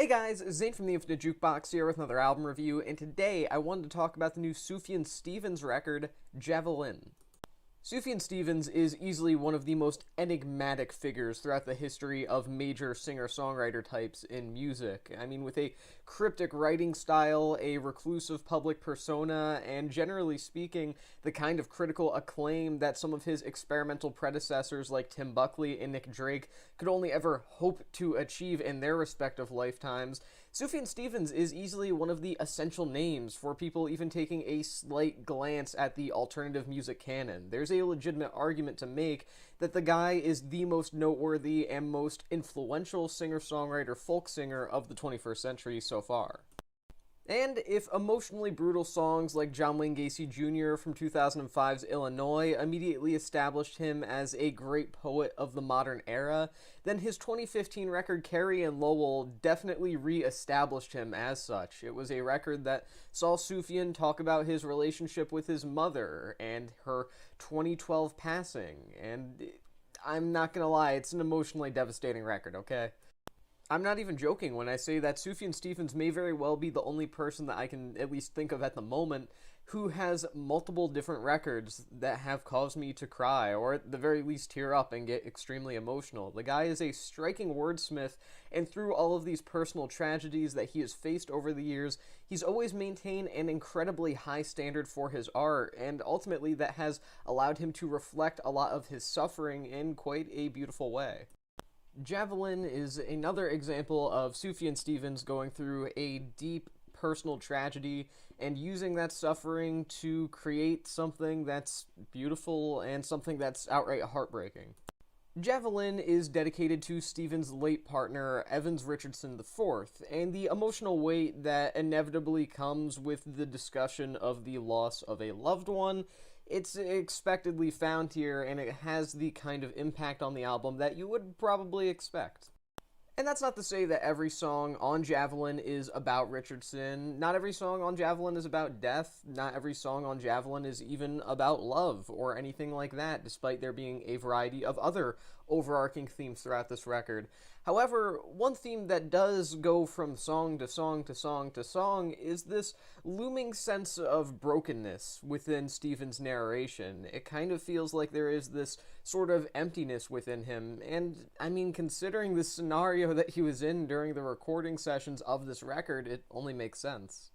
Hey guys, Zane from the Infinite Jukebox here with another album review, and today I wanted to talk about the new Sufjan Stevens record, Javelin. Sufjan Stevens is easily one of the most enigmatic figures throughout the history of major singer-songwriter types in music. I mean, with a cryptic writing style, a reclusive public persona, and generally speaking, the kind of critical acclaim that some of his experimental predecessors like Tim Buckley and Nick Drake could only ever hope to achieve in their respective lifetimes, Sufjan Stevens is easily one of the essential names for people even taking a slight glance at the alternative music canon. There's a legitimate argument to make that the guy is the most noteworthy and most influential singer-songwriter folk singer of the 21st century so far. And if emotionally brutal songs like John Wayne Gacy Jr. from 2005's Illinois immediately established him as a great poet of the modern era, then his 2015 record Carrie and Lowell definitely re-established him as such. It was a record that saw Sufjan talk about his relationship with his mother and her 2012 passing, and I'm not gonna lie, it's an emotionally devastating record, okay? I'm not even joking when I say that Sufjan Stevens may very well be the only person that I can at least think of at the moment who has multiple different records that have caused me to cry, or at the very least tear up and get extremely emotional. The guy is a striking wordsmith, and through all of these personal tragedies that he has faced over the years, he's always maintained an incredibly high standard for his art, and ultimately that has allowed him to reflect a lot of his suffering in quite a beautiful way. Javelin is another example of Sufjan Stevens going through a deep personal tragedy and using that suffering to create something that's beautiful and something that's outright heartbreaking. Javelin is dedicated to Stevens' late partner, Evans Richardson IV, and the emotional weight that inevitably comes with the discussion of the loss of a loved one. It's expectedly found here, and it has the kind of impact on the album that you would probably expect. And that's not to say that every song on Javelin is about Richardson. Not every song on Javelin is about death. Not every song on Javelin is even about love or anything like that, despite there being a variety of other overarching themes throughout this record. However, one theme that does go from song to song to song to song is this looming sense of brokenness within Stevens' narration. It kind of feels like there is this sort of emptiness within him, and I mean, considering the scenario that he was in during the recording sessions of this record, it only makes sense.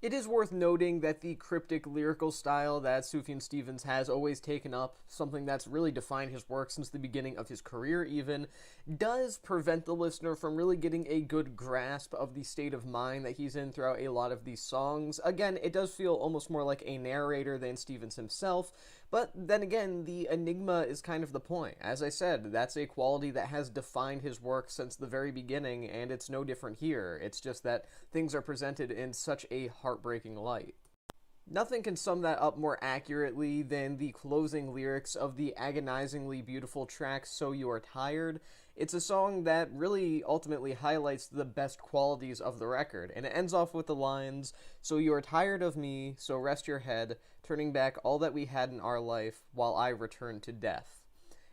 It is worth noting that the cryptic lyrical style that Sufjan Stevens has always taken up, something that's really defined his work since the beginning of his career even, does prevent the listener from really getting a good grasp of the state of mind that he's in throughout a lot of these songs. Again, it does feel almost more like a narrator than Stevens himself, but then again, the enigma is kind of the point. As I said, that's a quality that has defined his work since the very beginning, and it's no different here. It's just that things are presented in such a heartbreaking light. Nothing can sum that up more accurately than the closing lyrics of the agonizingly beautiful track So You Are Tired. It's a song that really ultimately highlights the best qualities of the record, and it ends off with the lines, "So you are tired of me, so rest your head, turning back all that we had in our life while I return to death."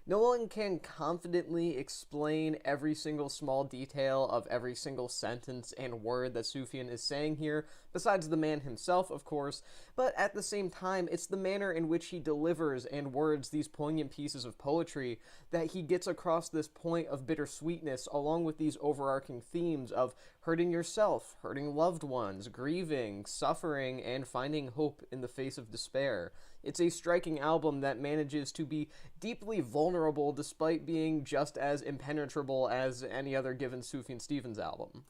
No one can confidently explain every single small detail of every single sentence and word that Sufjan is saying here, besides the man himself, of course, but at the same time, it's the manner in which he delivers and words these poignant pieces of poetry that he gets across this point of bittersweetness along with these overarching themes of hurting yourself, hurting loved ones, grieving, suffering, and finding hope in the face of despair. It's a striking album that manages to be deeply vulnerable despite being just as impenetrable as any other given Sufjan Stevens album.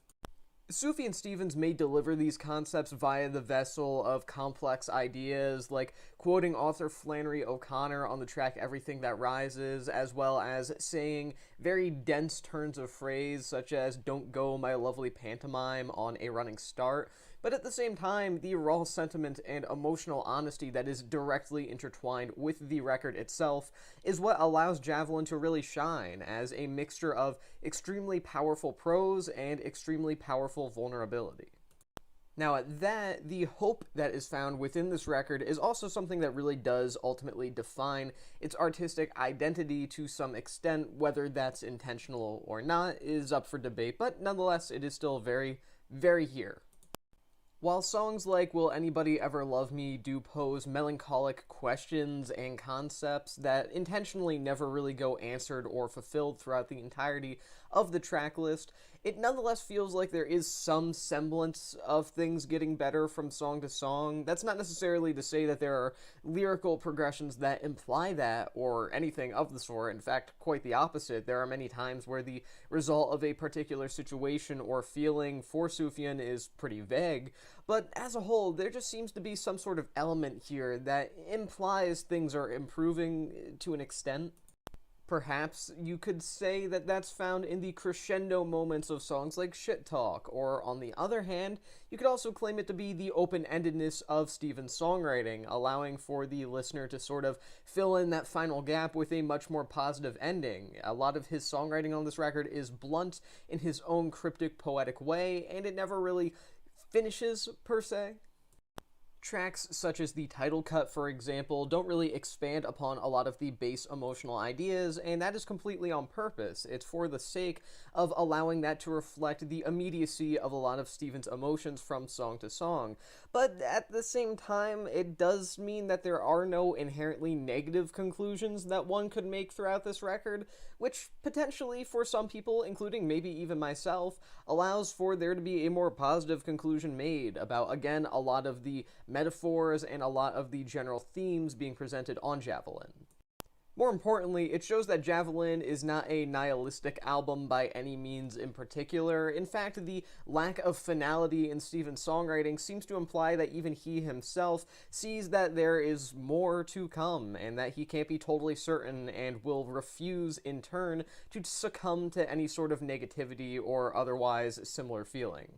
Sufjan Stevens may deliver these concepts via the vessel of complex ideas, like quoting author Flannery O'Connor on the track Everything That Rises, as well as saying very dense turns of phrase, such as "Don't go, my lovely pantomime" on A Running Start, but at the same time, the raw sentiment and emotional honesty that is directly intertwined with the record itself is what allows Javelin to really shine as a mixture of extremely powerful prose and extremely powerful vulnerability. Now, the hope that is found within this record is also something that really does ultimately define its artistic identity to some extent. Whether that's intentional or not is up for debate, but nonetheless, it is still very, very here. While songs like Will Anybody Ever Love Me do pose melancholic questions and concepts that intentionally never really go answered or fulfilled throughout the entirety of the track list, it nonetheless feels like there is some semblance of things getting better from song to song. That's not necessarily to say that there are lyrical progressions that imply that or anything of the sort. In fact, quite the opposite. There are many times where the result of a particular situation or feeling for Sufjan is pretty vague, but as a whole, there just seems to be some sort of element here that implies things are improving to an extent. Perhaps you could say that that's found in the crescendo moments of songs like Shit Talk, or on the other hand, you could also claim it to be the open-endedness of Stevens' songwriting, allowing for the listener to sort of fill in that final gap with a much more positive ending. A lot of his songwriting on this record is blunt in his own cryptic, poetic way, and it never really finishes, per se. Tracks such as the title cut, for example, don't really expand upon a lot of the base emotional ideas, and that is completely on purpose. It's for the sake of allowing that to reflect the immediacy of a lot of Stevens' emotions from song to song. But at the same time, it does mean that there are no inherently negative conclusions that one could make throughout this record, which potentially, for some people, including maybe even myself, allows for there to be a more positive conclusion made about, again, a lot of the metaphors and a lot of the general themes being presented on Javelin. More importantly, it shows that Javelin is not a nihilistic album by any means in particular. In fact, the lack of finality in Stevens' songwriting seems to imply that even he himself sees that there is more to come, and that he can't be totally certain and will refuse, in turn, to succumb to any sort of negativity or otherwise similar feeling.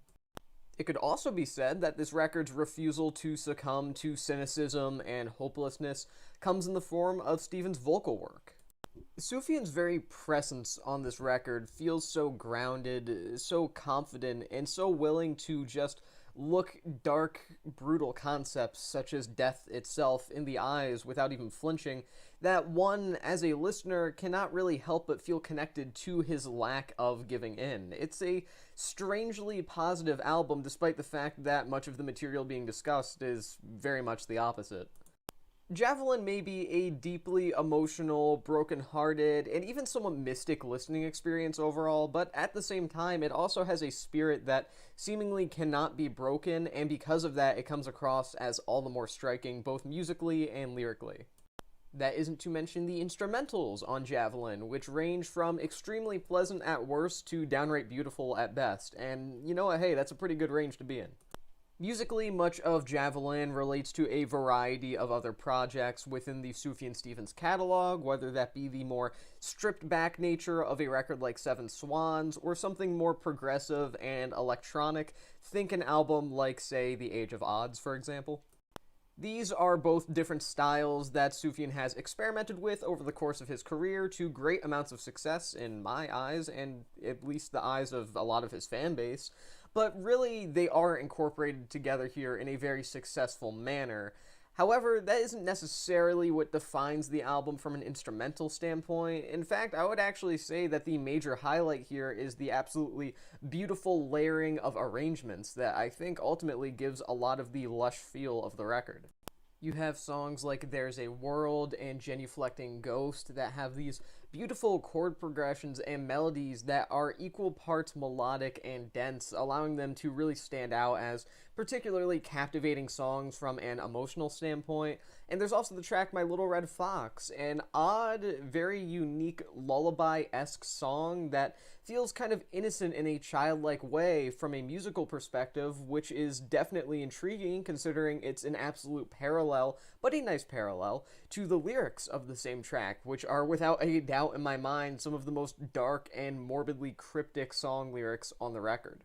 It could also be said that this record's refusal to succumb to cynicism and hopelessness comes in the form of Stevens' vocal work. Sufjan's very presence on this record feels so grounded, so confident, and so willing to just look dark, brutal concepts such as death itself in the eyes without even flinching, that one, as a listener, cannot really help but feel connected to his lack of giving in. It's a strangely positive album, despite the fact that much of the material being discussed is very much the opposite. Javelin may be a deeply emotional, broken-hearted, and even somewhat mystic listening experience overall, but at the same time, it also has a spirit that seemingly cannot be broken, and because of that, it comes across as all the more striking, both musically and lyrically. That isn't to mention the instrumentals on Javelin, which range from extremely pleasant at worst to downright beautiful at best, and you know what, hey, that's a pretty good range to be in. Musically, much of Javelin relates to a variety of other projects within the Sufjan Stevens catalog, whether that be the more stripped-back nature of a record like Seven Swans, or something more progressive and electronic. Think an album like, say, The Age of Odds, for example. These are both different styles that Sufjan has experimented with over the course of his career to great amounts of success in my eyes, and at least the eyes of a lot of his fan base. But really, they are incorporated together here in a very successful manner. However, that isn't necessarily what defines the album from an instrumental standpoint. In fact, I would actually say that the major highlight here is the absolutely beautiful layering of arrangements that I think ultimately gives a lot of the lush feel of the record. You have songs like There's a World and Genuflecting Ghost that have these beautiful chord progressions and melodies that are equal parts melodic and dense, allowing them to really stand out as particularly captivating songs from an emotional standpoint. And there's also the track My Little Red Fox, an odd, very unique lullaby-esque song that feels kind of innocent in a childlike way from a musical perspective, which is definitely intriguing considering it's an absolute parallel, but a nice parallel, to the lyrics of the same track, which are without a doubt in my mind some of the most dark and morbidly cryptic song lyrics on the record.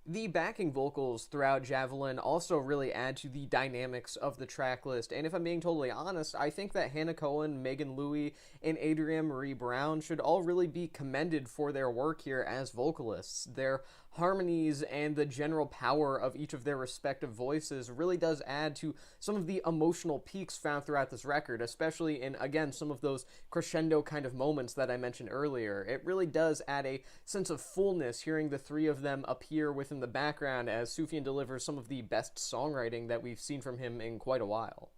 The backing vocals throughout Javelin also really add to the dynamics of the track list, and if I'm being totally honest, I think that Hannah Cohen, Megan Louie, and Adrienne Marie Brown should all really be commended for their work here as vocalists. Their harmonies and the general power of each of their respective voices really does add to some of the emotional peaks found throughout this record, especially in, again, some of those crescendo kind of moments that I mentioned earlier. It really does add a sense of fullness hearing the three of them appear within the background as Sufjan delivers some of the best songwriting that we've seen from him in quite a while.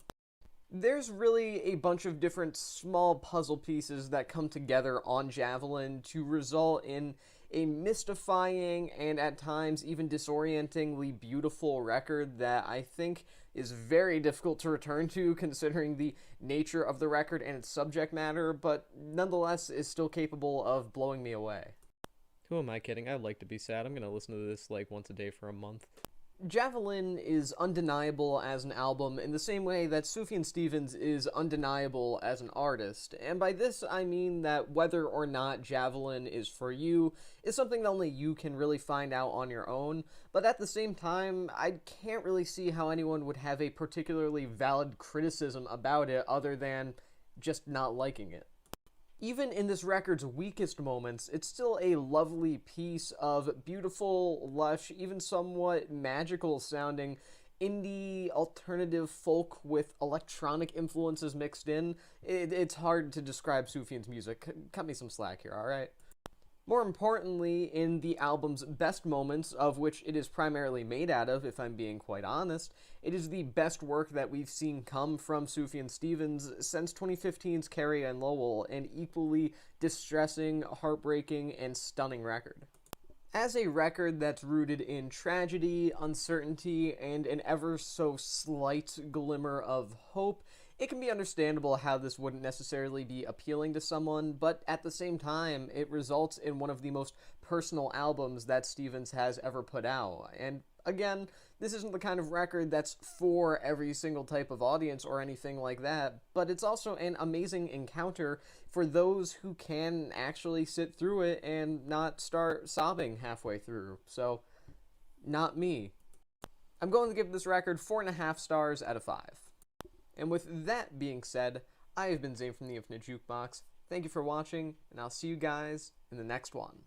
There's really a bunch of different small puzzle pieces that come together on Javelin to result in a mystifying and at times even disorientingly beautiful record that I think is very difficult to return to considering the nature of the record and its subject matter, but nonetheless is still capable of blowing me away. Who am I kidding? I'd like to be sad. I'm gonna listen to this like once a day for a month. Javelin is undeniable as an album in the same way that Sufjan Stevens is undeniable as an artist, and by this I mean that whether or not Javelin is for you is something that only you can really find out on your own, but at the same time, I can't really see how anyone would have a particularly valid criticism about it other than just not liking it. Even in this record's weakest moments, it's still a lovely piece of beautiful, lush, even somewhat magical sounding indie alternative folk with electronic influences mixed in. It's hard to describe Sufjan's music. Cut me some slack here, alright? More importantly, in the album's best moments, of which it is primarily made out of, if I'm being quite honest, it is the best work that we've seen come from Sufjan Stevens since 2015's Carrie and Lowell, an equally distressing, heartbreaking, and stunning record. As a record that's rooted in tragedy, uncertainty, and an ever so slight glimmer of hope, it can be understandable how this wouldn't necessarily be appealing to someone, but at the same time, it results in one of the most personal albums that Stevens has ever put out. And again, this isn't the kind of record that's for every single type of audience or anything like that, but it's also an amazing encounter for those who can actually sit through it and not start sobbing halfway through. So, not me. I'm going to give this record 4.5 stars out of 5. And with that being said, I have been Zane from the Infinite Jukebox. Thank you for watching, and I'll see you guys in the next one.